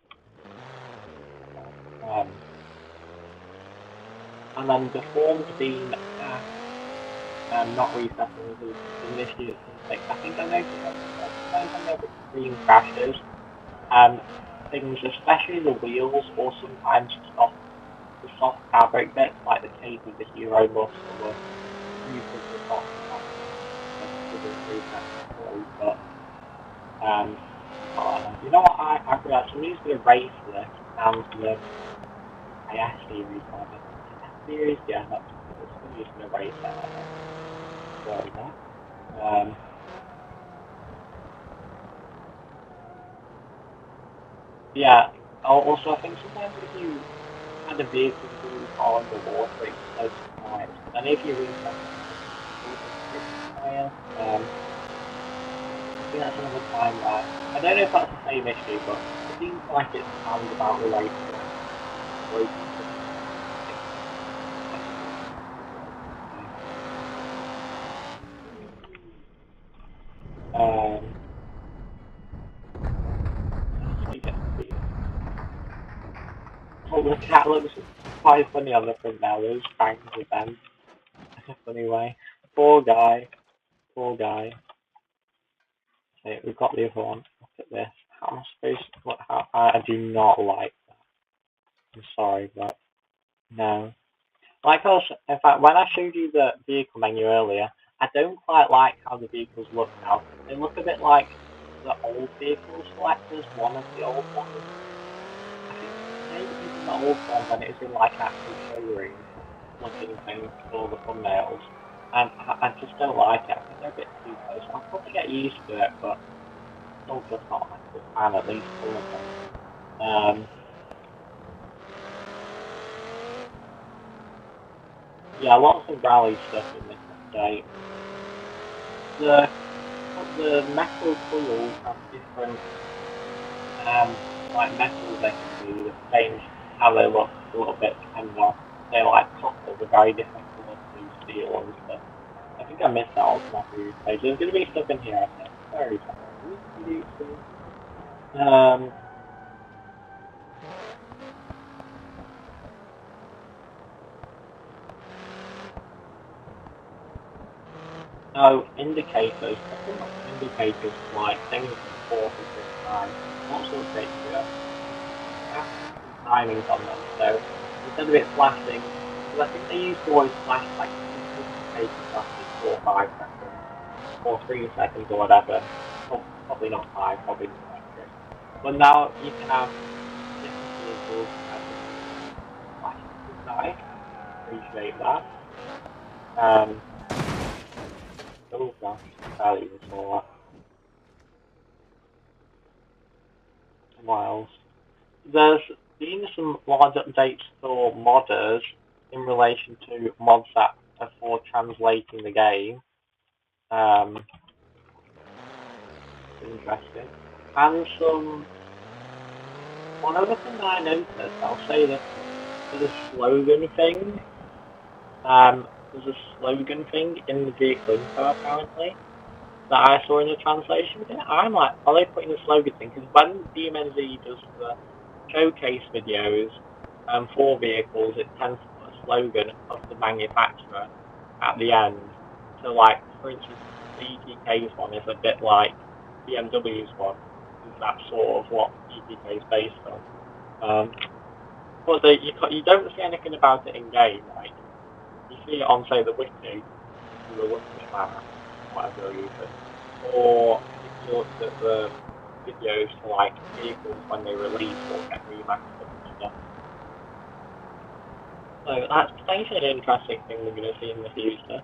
And then deformed beam attack, not resetting the initiative things. I think I noticed that sometimes I know extreme crashes, things, especially the wheels, or sometimes the soft fabric bits, like the tape of the hero muscle, or use of the soft but you know what, I forgot, so I'm using a race for this, and the IS series on it. Series, yeah, that's I'm using a race for that. Yeah, also I think sometimes if you had a vehicle really far underwater, it exploded tires. But then if you reset it, tire, I think that's another time where I don't know if that's the same issue, but it seems like it sounds about related to broken oh, the cat looks quite funny on the front now, those fangs with them. In a funny way. Poor guy. Poor guy. Okay, we've got the other one. Look at this. How am I supposed to look? I do not like that. I'm sorry, but no. Like I was, in fact, when I showed you the vehicle menu earlier, I don't quite like how the vehicles look now. They look a bit like the old vehicle selectors, one of the old ones. I think maybe even the old one when it was in like actual showroom looking things for the thumbnails. And I just don't like it. I think they're a bit too close. I'll probably get used to it, but still just not like a fan, at least currently. Yeah, lots of rally stuff in this update. The metal coils have different like metals they can do that change how they look a little bit depending on say like copper, a very different colour to steel and stuff. I think I missed that on my previous page. There's gonna be stuff in here I think. Very sorry. No, indicators. Indicators like things that are this time. Lots of picture. Timings on them. So instead of it flashing, because I think they used to always flash like indicators lasted 4 or 5 seconds, or 3 seconds or whatever. Oh, probably not 5, probably more like 3. But now you can have different vehicles having flashing, which is nice. Appreciate that. Oh gosh, barely even saw that. What else? There's been some large updates for modders in relation to mods that are for translating the game. Interesting. And one other thing that I noticed, I'll say this, there's a slogan thing. There's a slogan thing in the vehicle info apparently that I saw in the translation. I'm like, are they putting a slogan thing? Because when BeamNG does the showcase videos for vehicles, it tends to put a slogan of the manufacturer at the end. So, like, for instance, the ETK's one is a bit like BMW's one. That's sort of what ETK is based on. But you don't see anything about it in game. Like, you see it on, say, the wiki, you were looking at that, whatever reason. Or if you looked at the videos for like vehicles when they release or get remastered and stuff. So that's potentially an interesting thing we're going to see in the future.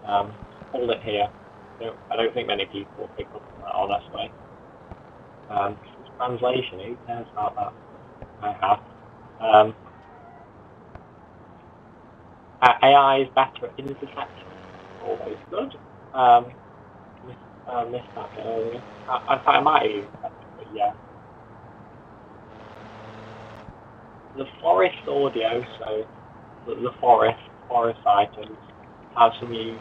Hold it here. I don't think many people will pick up on that, honestly. It's translation, who cares about that? I have. AI is better at intersection. Always good. Missed that bit earlier. I might have even said it, but yeah. The forest audio, so the forest items, have some new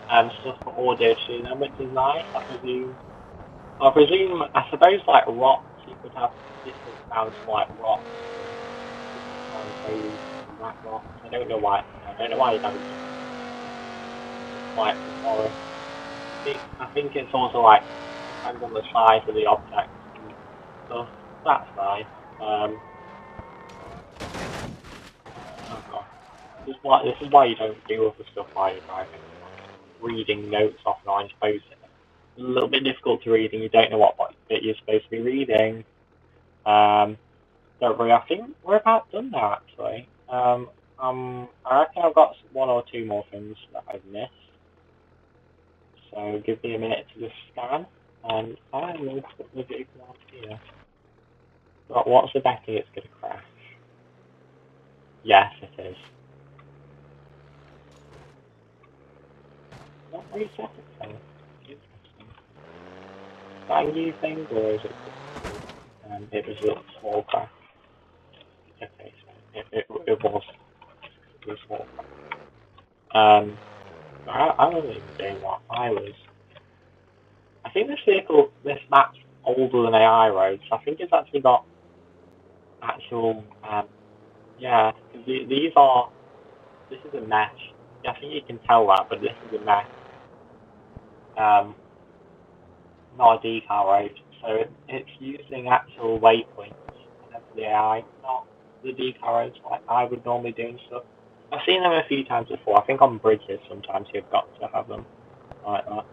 stuff for audio tuning, which is nice. I suppose like rocks, you could have different sounds for like rocks, different black rocks. I don't know why you don't like the forest. I think it's also like depends on the size of the object and stuff. That's nice. Oh god. This is why you don't do other stuff while you're driving. Reading notes off an orange post. It's a little bit difficult to read and you don't know what bit you're supposed to be reading. Don't worry, I think we're about done now actually. I reckon I've got 1 or 2 more things that I've missed. So give me a minute to just scan and I will put the vehicle on here. But what's the betting it's going to crash? Yes, it is. What reset it thing? Interesting. Is that a new thing, or is it just, it was a small crack? Okay, so it was a small crack. I wasn't even doing what I was. I think this map's older than AI roads. I think it's actually got actual, yeah, this is a mesh. Yeah, I think you can tell that, but this is a mesh. Not a decal road. So it's using actual waypoints for the AI, not the decal roads like I would normally do and stuff. I've seen them a few times before. I think on bridges sometimes you've got to have them like that.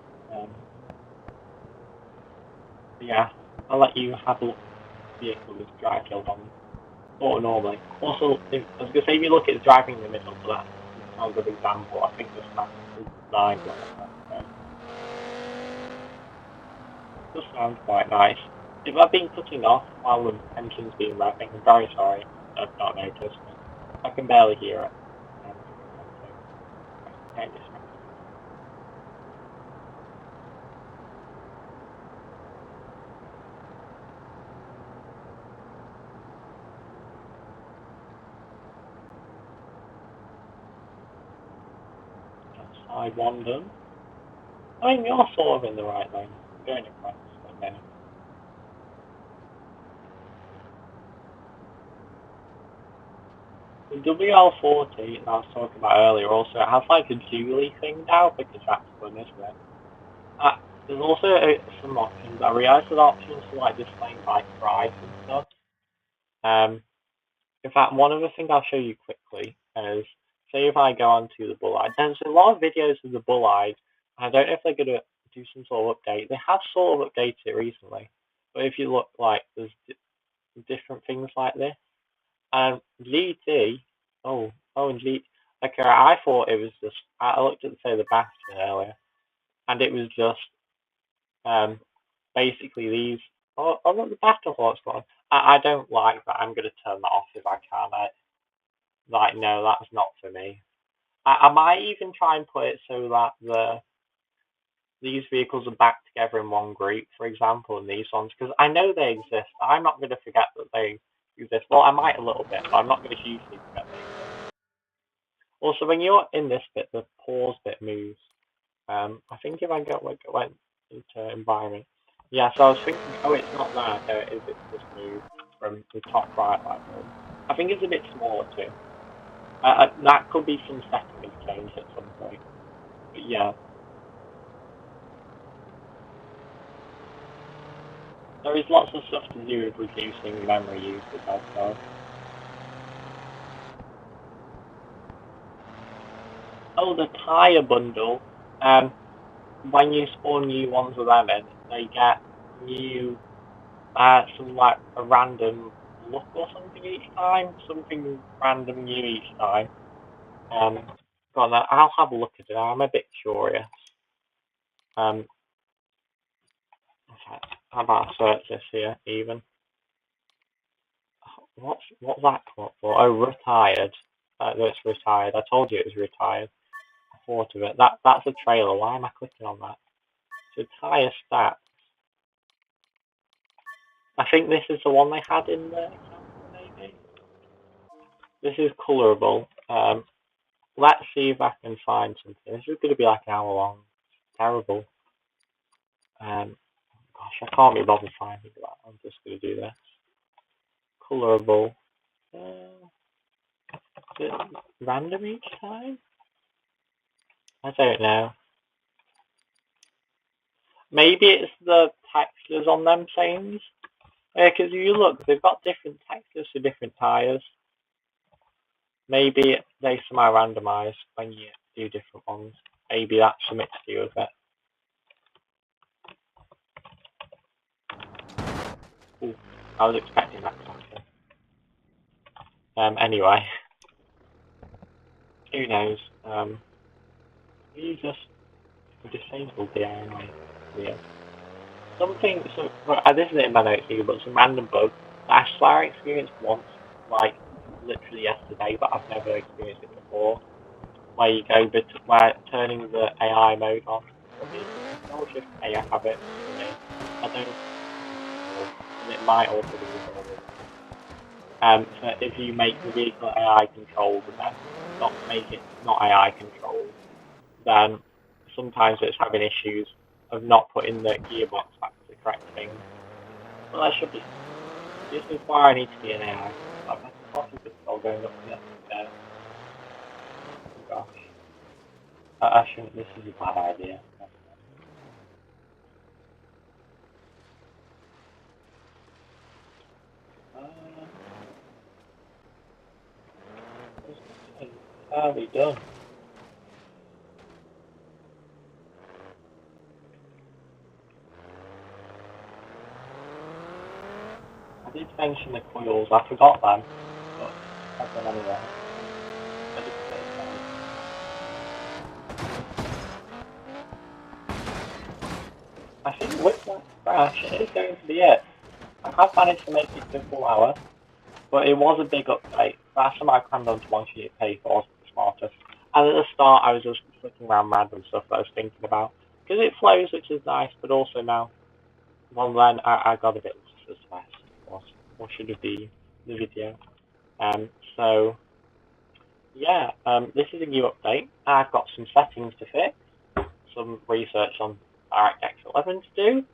Yeah, I'll let you have a look at the vehicle with dry killed on or normally. Also, I was going to say, if you look at driving in the middle, so that's not a good example. I think this map is designed like that. So. It does sound quite nice. If I've been cutting off while the engine's been revving, I'm very sorry. I've not noticed. I can barely hear it. Side one done. I mean, you're sort of in the right lane. Going across, but then. The WL40 that I was talking about earlier also it has like a dually thing now because that's fun, isn't it? There's also some options. I realised there's options for like displaying by price and stuff. In fact, one other thing I'll show you quickly is, say if I go onto the Bullide, there's a lot of videos of the Bullide. I don't know if they're going to do some sort of update. They have sort of updated it recently, but if you look, like, there's different things like this. And GT, and GT, okay, I thought it was just, I looked at, say, the Bastion earlier, and it was just, basically these, look, the Battle Horse one. I don't like that. I'm going to turn that off if I can. No, that's not for me. I might even try and put it so that these vehicles are back together in one group, for example, in these ones, because I know they exist. I'm not going to forget that they exist. Well, I might a little bit, but I'm not going to hugely forget they exist. Also, when you're in this bit, the pause bit moves. I think if I went into environment, yeah. So I was thinking, it's not that. No, it is. It's just moved from the top right level. I think it's a bit smaller too. That could be some settings changed at some point. But yeah. There is lots of stuff to do with reducing memory usage also. Oh, the tyre bundle. When you spawn new ones with them in, they get new, some like a random look or something each time. Something random new each time. I'll have a look at it. I'm a bit curious. How about I search this here even? What's that come up for? Oh, retired. It's retired. I told you it was retired. I thought of it. That's a trailer. Why am I clicking on that? So tyre stats. I think this is the one they had in the example, maybe. This is colourable. Let's see if I can find something. This is going to be like an hour long. It's terrible. Gosh, I can't be bothered finding that. I'm just going to do this. Colourable. Is it random each time? I don't know. Maybe it's the textures on them things. Because you look, they've got different textures for different tyres. Maybe they somehow randomise when you do different ones. Maybe that's something to do with it. Ooh, I was expecting that to happen. Anyway. Who knows? You just disabled the AI. Yeah. Something, this isn't in my notes either, but some random bug that I swear I experienced once, like literally yesterday, but I've never experienced it before. Where you go, where turning the AI mode on. Control Shift A, I have it. I don't. And it might also be available. So if you make the vehicle AI controlled and then not make it not AI controlled, then sometimes it's having issues of not putting the gearbox back to the correct thing. Well, that should be. This is why I need to be an AI. I've had the bottom control going up here. Oh gosh. I shouldn't. This is a bad idea. Fairly done. I did mention the coils. I forgot them, but I've done anyway. I think with that crash, it is going to be it. I have managed to make it to a full hour, but it was a big update. That's something I planned on to want to pay for, smarter. And at the start, I was just flicking around random stuff that I was thinking about. Because it flows, which is nice, but also now, well then, I got a bit lost as well. What should it be, the video? So, yeah, this is a new update. I've got some settings to fix, some research on DirectX 11 to do.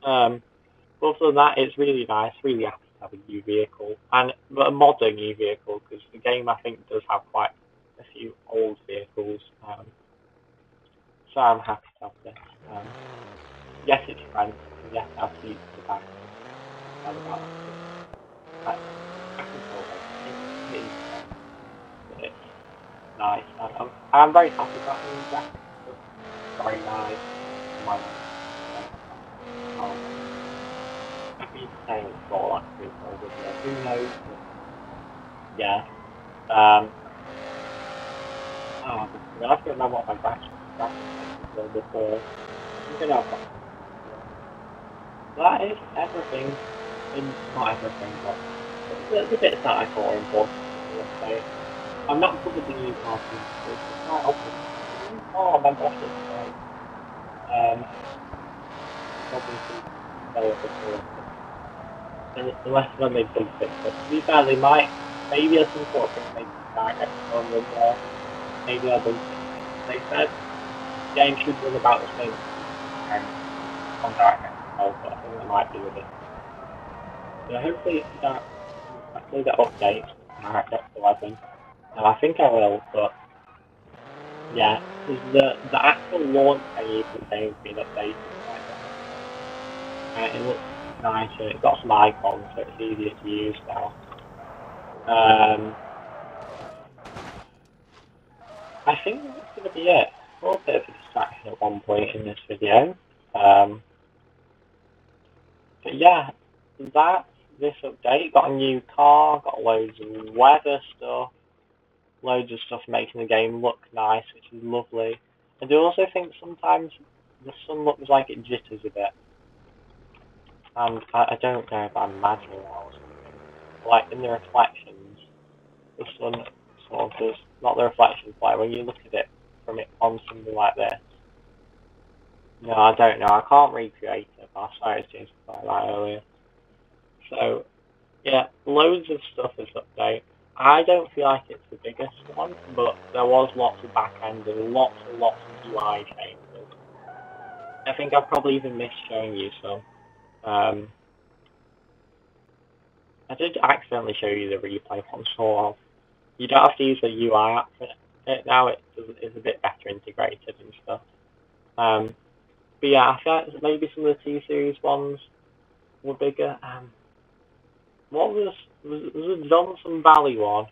But other than that, it's really nice, really happy to have a new vehicle, and a modern new vehicle, because the game, I think, does have quite a few old vehicles, so I'm happy to have this. Yes, it's French, and yes, I'll see the back. I can tell that. It's nice, and I'm very happy with that. The graphics are very nice. Happy to say it's all actually over there. Who knows? Yeah. I have to remember what my graphics were before. I'm gonna have that is everything. Not everything, but the bits that I thought are important. I'm not covered the new party. It's quite obvious. Oh my gosh, it's great. Obviously, unless when they bug fix it. To be fair, they might. Maybe at some sort of thing make direct on them more. Maybe I don't think they said the game should run about the same on direct control, but I think they might be with it. So hopefully that updates DirectX 11. And I think I will, but yeah, the actual launch page of the game's been updated quite well. It looks nicer, it's got some icons, so it's easier to use now. I think that's going to be it. A little bit of a distraction at one point in this video. But yeah, that's this update. Got a new car, got loads of weather stuff, loads of stuff making the game look nice, which is lovely. I do also think sometimes the sun looks like it jitters a bit. And I don't know if I'm imagining that or something. Like in the reflections, the sun sort of does, not the reflections, like when you look at it from it on something like this. No, I don't know. I can't recreate it. I started doing stuff like that earlier. So, yeah, loads of stuff is update. I don't feel like it's the biggest one, but there was lots of back end and lots of UI changes. I think I've probably even missed showing you some. I did accidentally show you the replay console. You don't have to use the UI app for it now. It is a bit better integrated and stuff. But yeah, I feel like maybe some of the T-Series ones were bigger. What was the Johnson Valley one?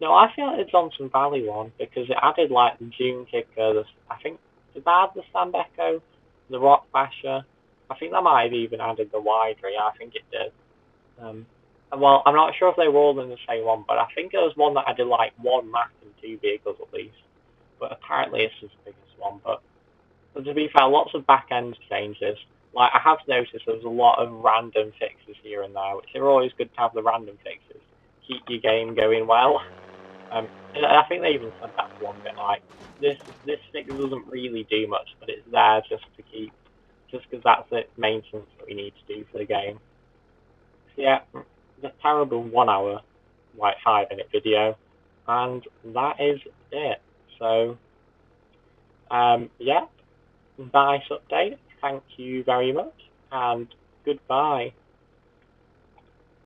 No, I feel like the Johnson Valley one because it added like the Dune Kicker. I think did that add the Stand Echo, the Rock Basher? I think that might have even added the Widery. I think it did. Well, I'm not sure if they were all in the same one, but I think there was one that added like one map and two vehicles at least. But apparently this is the biggest one. But to be fair, lots of back-end changes. Like, I have noticed there's a lot of random fixes here and there, which are always good to have the random fixes. keep your game going well. I think they even said that for one bit, like, this fix doesn't really do much, but it's there just to keep, just because that's the maintenance that we need to do for the game. So yeah, the terrible 1 hour, like 5-minute video, and that is it. So, yeah, nice update, thank you very much, and goodbye.